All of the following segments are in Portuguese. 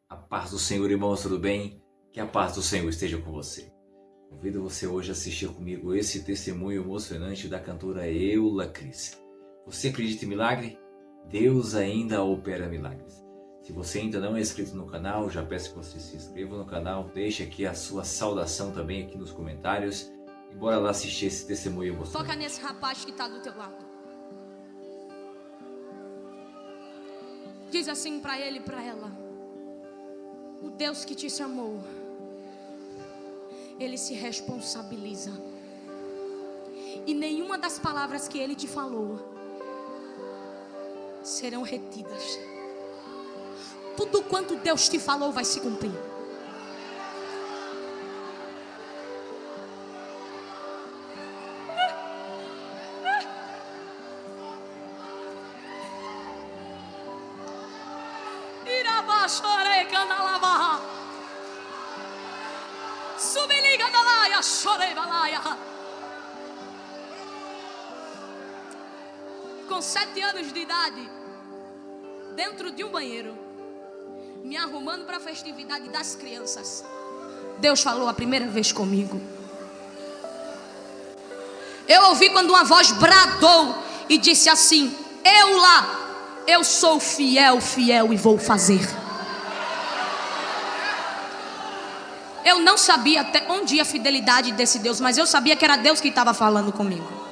A paz do Senhor, irmãos, tudo bem? Que a paz do Senhor esteja com você. Convido você hoje a assistir comigo esse testemunho emocionante da cantora Eula Cris. Você acredita em milagre? Deus ainda opera milagres. Se você ainda não é inscrito no canal, já peço que você se inscreva no canal, deixe aqui a sua saudação também aqui nos comentários e bora lá assistir esse testemunho emocionante. Foca nesse rapaz que está do teu lado. Diz assim para ele e para ela: o Deus que te chamou, Ele se responsabiliza. E nenhuma das palavras que Ele te falou serão retidas. Tudo quanto Deus te falou vai se cumprir. Com 7 anos de idade, dentro de um banheiro, me arrumando para a festividade das crianças, Deus falou a primeira vez comigo. Eu ouvi quando uma voz bradou e disse assim: eu sou fiel, fiel e vou fazer. Eu não sabia até onde ia a fidelidade desse Deus, mas eu sabia que era Deus que estava falando comigo.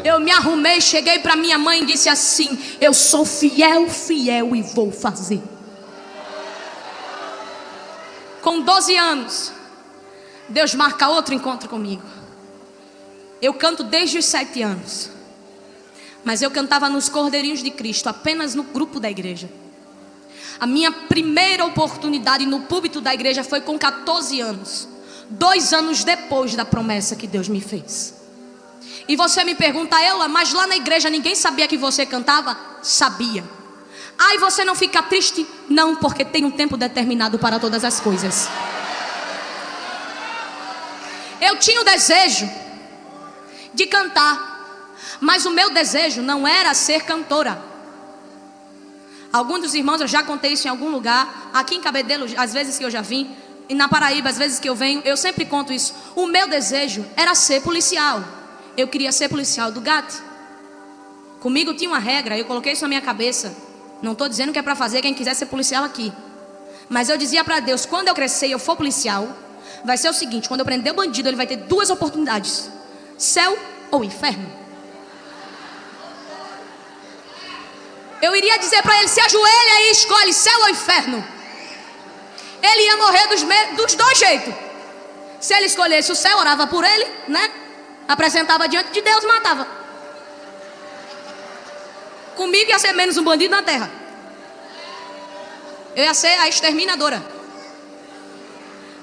Eu me arrumei, cheguei para minha mãe e disse assim: eu sou fiel, fiel e vou fazer. Com 12 anos, Deus marca outro encontro comigo. Eu canto desde os 7 anos, mas eu cantava nos Cordeirinhos de Cristo, apenas no grupo da igreja. A minha primeira oportunidade no púlpito da igreja foi com 14 anos, 2 anos depois da promessa que Deus me fez. E você me pergunta: Eula, mas lá na igreja ninguém sabia que você cantava? Sabia. Ai, você não fica triste? Não, porque tem um tempo determinado para todas as coisas. Eu tinha o desejo de cantar, mas o meu desejo não era ser cantora. Alguns dos irmãos, eu já contei isso em algum lugar. Aqui em Cabedelo, às vezes que eu já vim, e na Paraíba, às vezes que eu venho, eu sempre conto isso. O meu desejo era ser policial. Eu queria ser policial do GAT. Comigo tinha uma regra, eu coloquei isso na minha cabeça. Não estou dizendo que é para fazer quem quiser ser policial aqui, mas eu dizia para Deus: quando eu crescer e eu for policial, vai ser o seguinte: quando eu prender o bandido, ele vai ter 2 oportunidades: céu ou inferno. Eu iria dizer para ele: se ajoelha e escolhe céu ou inferno. Ele ia morrer dos 2 jeitos. Se ele escolhesse o céu, orava por ele, né? Apresentava diante de Deus, matava. Comigo ia ser menos um bandido na terra. Eu ia ser a exterminadora.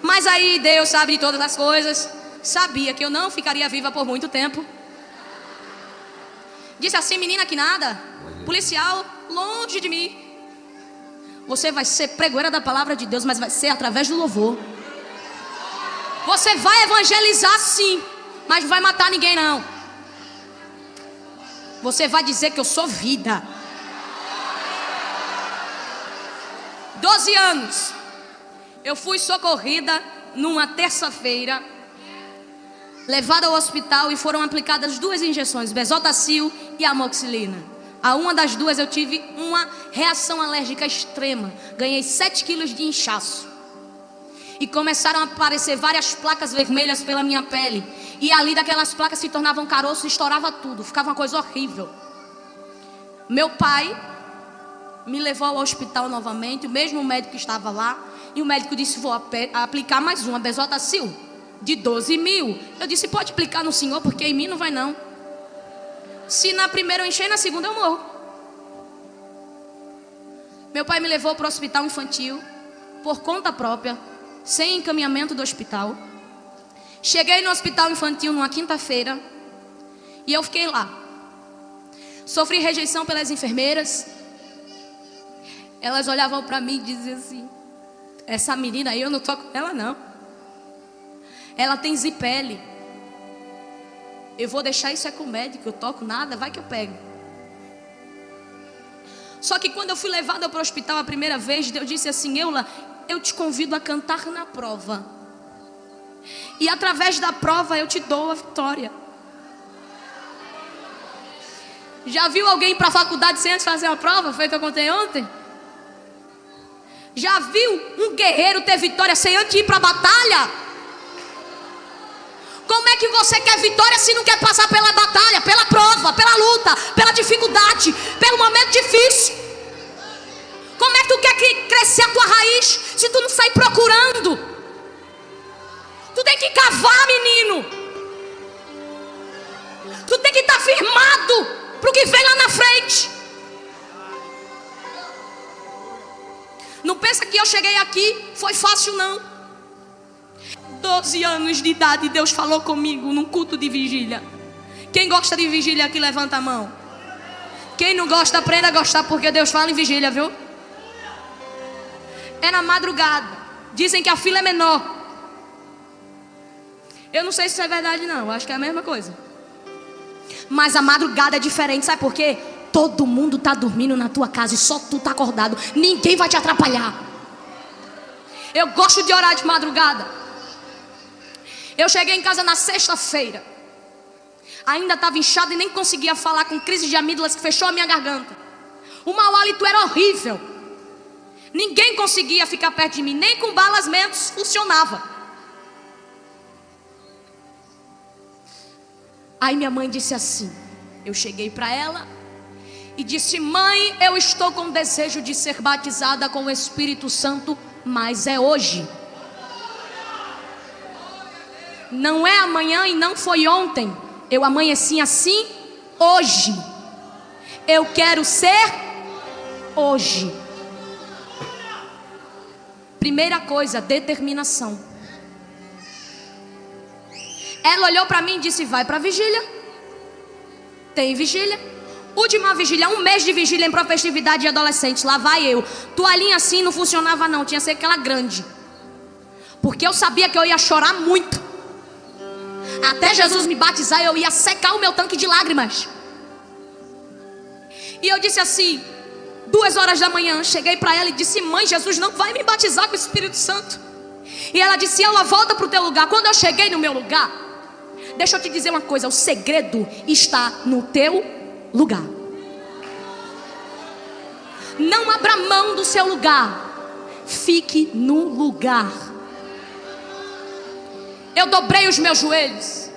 Mas aí Deus sabe de todas as coisas, sabia que eu não ficaria viva por muito tempo. Disse assim: menina que nada, policial, longe de mim. Você vai ser pregoeira da palavra de Deus, mas vai ser através do louvor. Você vai evangelizar sim, mas não vai matar ninguém não. Você vai dizer que eu sou vida. 12 anos. Eu fui socorrida numa terça-feira, levada ao hospital e foram aplicadas 2 injeções, Besotacil e amoxicilina. A uma das 2 eu tive uma reação alérgica extrema. Ganhei 7 quilos de inchaço. E começaram a aparecer várias placas vermelhas pela minha pele. E ali daquelas placas se tornavam caroço e estourava tudo. Ficava uma coisa horrível. Meu pai me levou ao hospital novamente. O mesmo médico estava lá. E o médico disse: vou aplicar mais uma Besotacil de 12 mil. Eu disse: pode aplicar no senhor, porque em mim não vai não. Se na primeira eu encher, na segunda eu morro. Meu pai me levou para o hospital infantil, por conta própria, sem encaminhamento do hospital. Cheguei no hospital infantil numa quinta-feira e eu fiquei lá. Sofri rejeição pelas enfermeiras. Elas olhavam para mim e diziam assim: essa menina aí eu não toco ela não. Ela tem zipele. Eu vou deixar isso com o médico, eu toco nada, vai que eu pego. Só que quando eu fui levada para o hospital a primeira vez, Deus disse assim: Eula, eu te convido a cantar na prova. E através da prova eu te dou a vitória. Já viu alguém ir para a faculdade sem antes fazer a prova? Foi o que eu contei ontem. Já viu um guerreiro ter vitória sem antes ir para a batalha? Como é que você quer vitória se não quer passar pela batalha, pela prova, pela luta, pela dificuldade, pelo momento difícil? Como é que tu quer crescer a tua raiz se tu não sai procurando? Tu tem que cavar, menino. Tu tem que estar firmado para o que vem lá na frente. Não pensa que eu cheguei aqui, foi fácil não. 12 anos de idade, Deus falou comigo num culto de vigília. Quem gosta de vigília aqui, levanta a mão. Quem não gosta, aprenda a gostar, porque Deus fala em vigília, viu? É na madrugada. Dizem que a fila é menor. Eu não sei se isso é verdade não, eu acho que é a mesma coisa. Mas a madrugada é diferente, sabe por quê? Todo mundo está dormindo na tua casa e só tu está acordado. Ninguém vai te atrapalhar. Eu gosto de orar de madrugada. Eu cheguei em casa na sexta-feira. Ainda estava inchado e nem conseguia falar, com crise de amígdalas que fechou a minha garganta. O mau hálito era horrível. Ninguém conseguia ficar perto de mim, nem com balas mentos funcionava. Aí minha mãe disse assim, eu cheguei para ela e disse: mãe, eu estou com desejo de ser batizada com o Espírito Santo, mas é hoje. Não é amanhã e não foi ontem. Eu amanheci assim hoje. Eu quero ser hoje. Primeira coisa, determinação. Ela olhou para mim e disse: vai para a vigília. Tem vigília. Última vigília, 1 mês de vigília em festividade de adolescentes. Lá vai eu. Toalhinha assim não funcionava não, tinha que ser aquela grande. Porque eu sabia que eu ia chorar muito. Até Jesus me batizar eu ia secar o meu tanque de lágrimas. E eu disse assim, 2 horas da manhã, cheguei para ela e disse: mãe, Jesus não vai me batizar com o Espírito Santo. E ela disse: ela volta para o teu lugar. Quando eu cheguei no meu lugar, deixa eu te dizer uma coisa, o segredo está no teu lugar. Não abra mão do seu lugar. Fique no lugar. Eu dobrei os meus joelhos.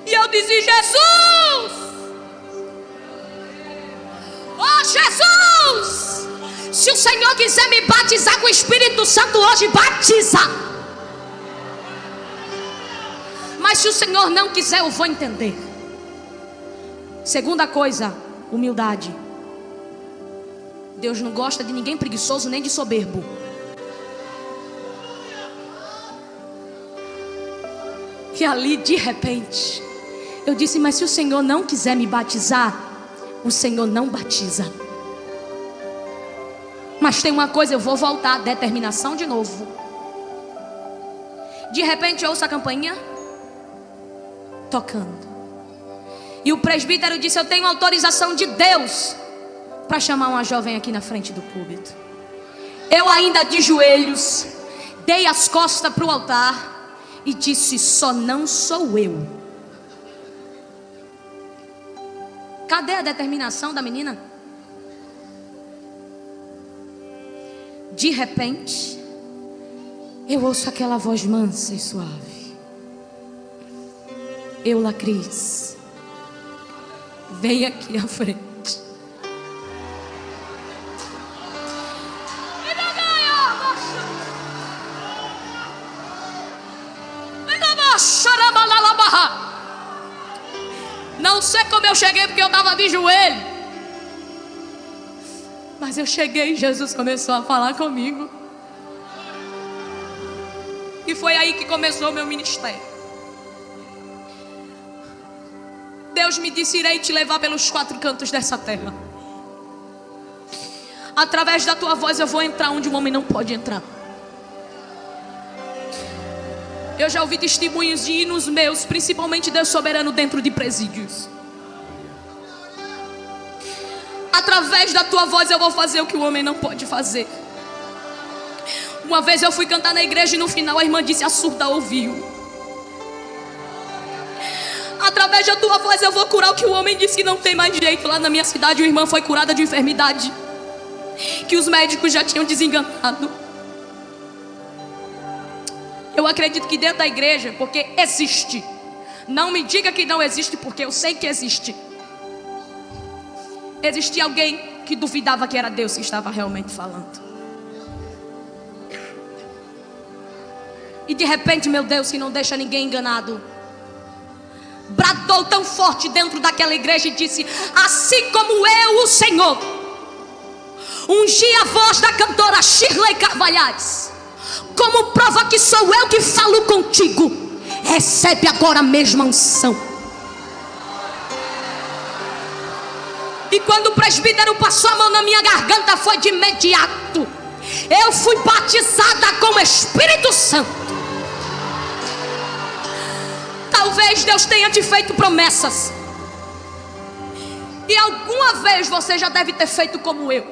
E eu disse: Jesus! Oh Jesus! Se o Senhor quiser me batizar com o Espírito Santo hoje, batiza. Mas se o Senhor não quiser, eu vou entender. Segunda coisa, humildade. Deus não gosta de ninguém preguiçoso nem de soberbo. E ali de repente eu disse: mas se o Senhor não quiser me batizar, o Senhor não batiza. Mas tem uma coisa, eu vou voltar, determinação de novo. De repente eu ouço a campainha tocando. E o presbítero disse: eu tenho autorização de Deus para chamar uma jovem aqui na frente do púlpito. Eu ainda de joelhos, dei as costas para o altar e disse: só não sou eu. Cadê a determinação da menina? De repente eu ouço aquela voz mansa e suave: Eula Cris, vem aqui à frente. Não sei como eu cheguei, porque eu estava de joelho. Mas eu cheguei e Jesus começou a falar comigo. E foi aí que começou o meu ministério. Deus me disse: irei te levar pelos 4 cantos dessa terra. Através da tua voz eu vou entrar onde um homem não pode entrar. Eu já ouvi testemunhos de hinos meus, principalmente Deus soberano, dentro de presídios. Através da tua voz eu vou fazer o que o homem não pode fazer. Uma vez eu fui cantar na igreja e no final a irmã disse: a surda ouviu. Através da tua voz eu vou curar o que o homem disse que não tem mais jeito. Lá na minha cidade uma irmã foi curada de enfermidade que os médicos já tinham desenganado. Eu acredito que dentro da igreja, porque existe. Não me diga que não existe, porque eu sei que existe. Existia alguém que duvidava que era Deus que estava realmente falando. E de repente, meu Deus, que não deixa ninguém enganado, bradou tão forte dentro daquela igreja e disse: assim como eu, o Senhor, ungi a voz da cantora Shirley Carvalhais, como prova que sou eu que falo contigo, recebe agora a mesma unção. E quando o presbítero passou a mão na minha garganta, foi de imediato. Eu fui batizada com o Espírito Santo. Talvez Deus tenha te feito promessas, e alguma vez você já deve ter feito como eu.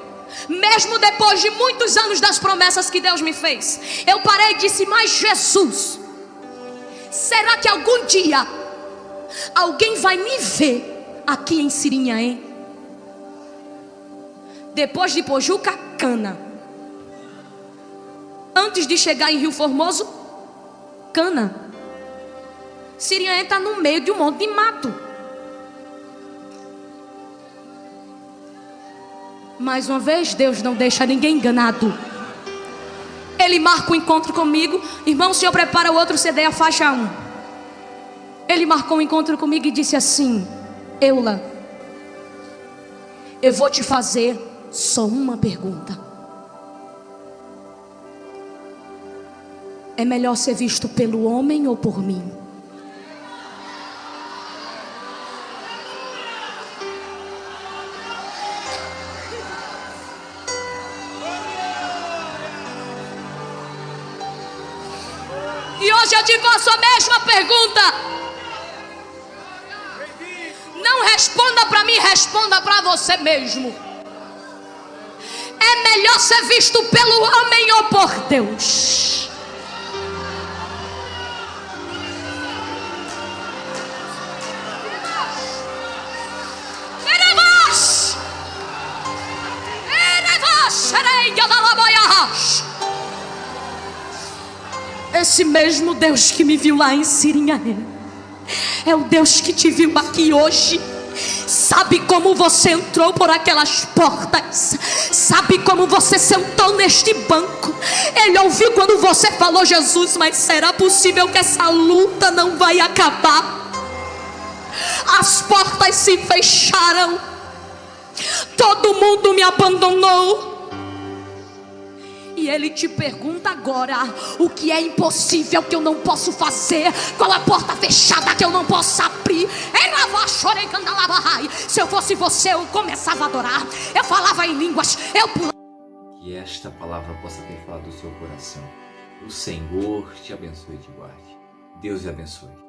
Mesmo depois de muitos anos das promessas que Deus me fez, eu parei e disse: mas Jesus, será que algum dia alguém vai me ver aqui em Sirinhaém? Depois de Pojuca, Cana. Antes de chegar em Rio Formoso, Cana. Sirinhaém está no meio de um monte de mato. Mais uma vez, Deus não deixa ninguém enganado. Ele marca o encontro comigo. Irmão, o senhor prepara o outro CD, a faixa 1. Ele marcou um encontro comigo e disse assim: Eula, eu vou te fazer só uma pergunta. É melhor ser visto pelo homem ou por mim? E hoje eu te faço a mesma pergunta. Não responda para mim, responda para você mesmo. É melhor ser visto pelo homem ou por Deus? Esse mesmo Deus que me viu lá em Sirinhaém é o Deus que te viu aqui hoje. Sabe como você entrou por aquelas portas, sabe como você sentou neste banco. Ele ouviu quando você falou: Jesus, mas será possível que essa luta não vai acabar? As portas se fecharam, todo mundo me abandonou. E ele te pergunta agora: o que é impossível que eu não posso fazer? Qual a porta fechada que eu não posso abrir? Se eu fosse você, eu começava a adorar, eu falava em línguas, eu pulava. Que esta palavra possa ter falado do seu coração. O Senhor te abençoe e te guarde. Deus te abençoe.